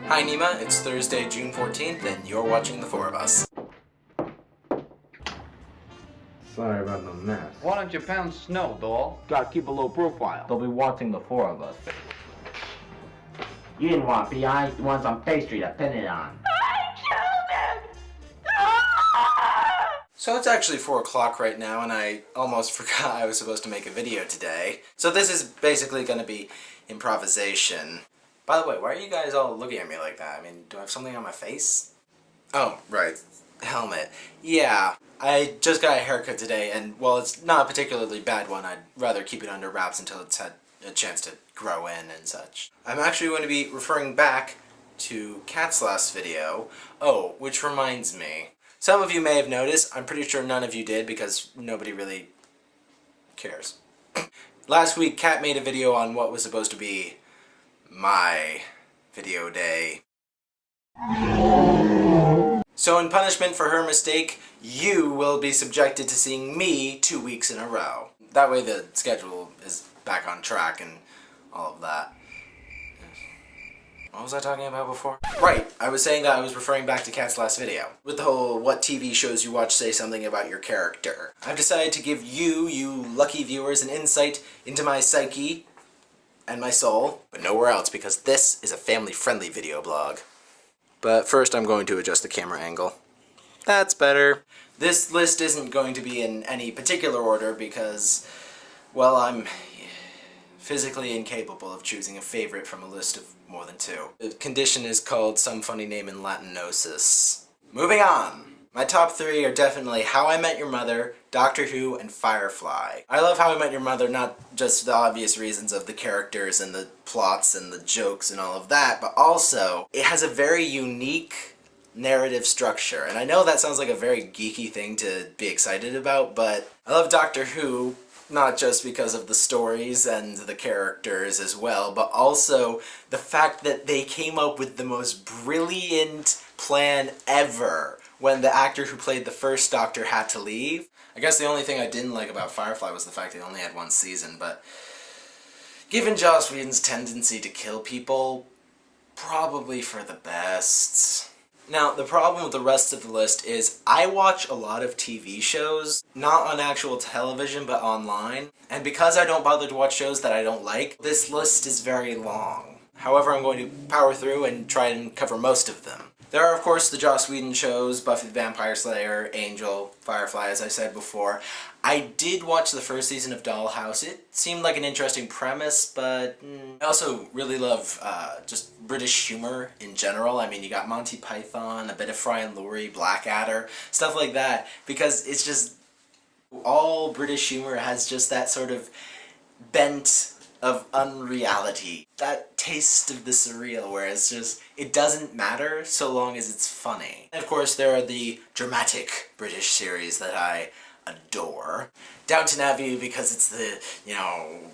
Hi Nima, it's Thursday, June 14th, and you're watching The Four of Us. Sorry about the mess. Why don't you pound snow, doll? Gotta keep a low profile. They'll be watching The Four of Us. You didn't want PI, you want some pastry to pin it on. So it's actually 4 o'clock right now, and I almost forgot I was supposed to make a video today. So this is basically going to be improvisation. By the way, why are you guys all looking at me like that? I mean, do I have something on my face? Oh, right. Helmet. Yeah, I just got a haircut today, and while it's not a particularly bad one, I'd rather keep it under wraps until it's had a chance to grow in and such. I'm actually going to be referring back to Kat's last video. Oh, which reminds me. Some of you may have noticed, I'm pretty sure none of you did because nobody really cares. Last week, Kat made a video on what was supposed to be my video day. So in punishment for her mistake, you will be subjected to seeing me 2 weeks in a row. That way the schedule is back on track and all of that. What was I talking about before? Right, I was saying that I was referring back to Kat's last video. With the whole what TV shows you watch say something about your character. I've decided to give you lucky viewers, an insight into my psyche and my soul, but nowhere else because this is a family-friendly video blog. But first I'm going to adjust the camera angle. That's better. This list isn't going to be in any particular order because, well, I'm physically incapable of choosing a favorite from a list of more than 2. The condition is called some funny name in Latin nauseum. Moving on! My top 3 are definitely How I Met Your Mother, Doctor Who, and Firefly. I love How I Met Your Mother, not just the obvious reasons of the characters and the plots and the jokes and all of that, but also it has a very unique narrative structure. And I know that sounds like a very geeky thing to be excited about, but I love Doctor Who not just because of the stories and the characters as well, but also the fact that they came up with the most brilliant plan ever when the actor who played the first Doctor had to leave. I guess the only thing I didn't like about Firefly was the fact they only had 1 season, but given Joss Whedon's tendency to kill people, probably for the best. Now, the problem with the rest of the list is I watch a lot of TV shows, not on actual television, but online. And because I don't bother to watch shows that I don't like, this list is very long. However, I'm going to power through and try and cover most of them. There are, of course, the Joss Whedon shows, Buffy the Vampire Slayer, Angel, Firefly, as I said before. I did watch the first season of Dollhouse. It seemed like an interesting premise, but I also really love just British humor in general. I mean, you got Monty Python, a bit of Fry and Laurie, Blackadder, stuff like that, because it's just all British humor has just that sort of bent of unreality, that taste of the surreal, where it's just, it doesn't matter so long as it's funny. And of course there are the dramatic British series that I adore. Downton Abbey because it's the,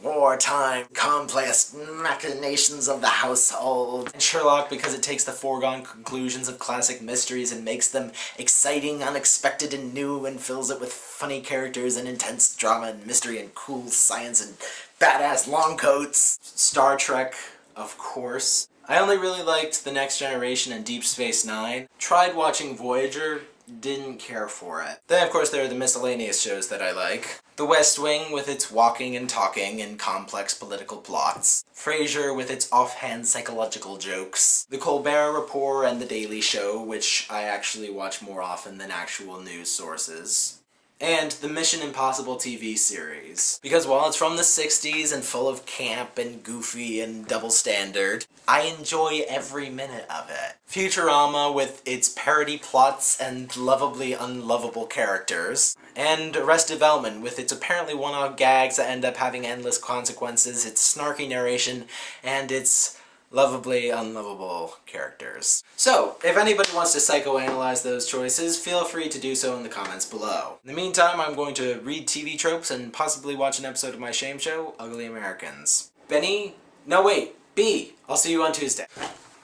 wartime, complex machinations of the household. And Sherlock because it takes the foregone conclusions of classic mysteries and makes them exciting, unexpected, and new, and fills it with funny characters and intense drama and mystery and cool science and badass long coats. Star Trek, of course. I only really liked The Next Generation and Deep Space Nine. Tried watching Voyager, didn't care for it. Then of course there are the miscellaneous shows that I like. The West Wing with its walking and talking and complex political plots. Frasier with its offhand psychological jokes. The Colbert Report and The Daily Show, which I actually watch more often than actual news sources. And the Mission Impossible TV series. Because while it's from the 60s and full of camp and goofy and double standard, I enjoy every minute of it. Futurama with its parody plots and lovably unlovable characters. And Arrested Development with its apparently one-off gags that end up having endless consequences, its snarky narration, and its lovably unlovable characters. So, if anybody wants to psychoanalyze those choices, feel free to do so in the comments below. In the meantime, I'm going to read TV tropes and possibly watch an episode of my shame show, Ugly Americans. Benny? No wait, B! I'll see you on Tuesday.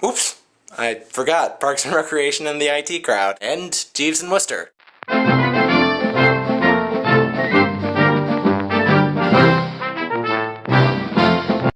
Oops! I forgot Parks and Recreation and the IT crowd. And Jeeves and Wooster.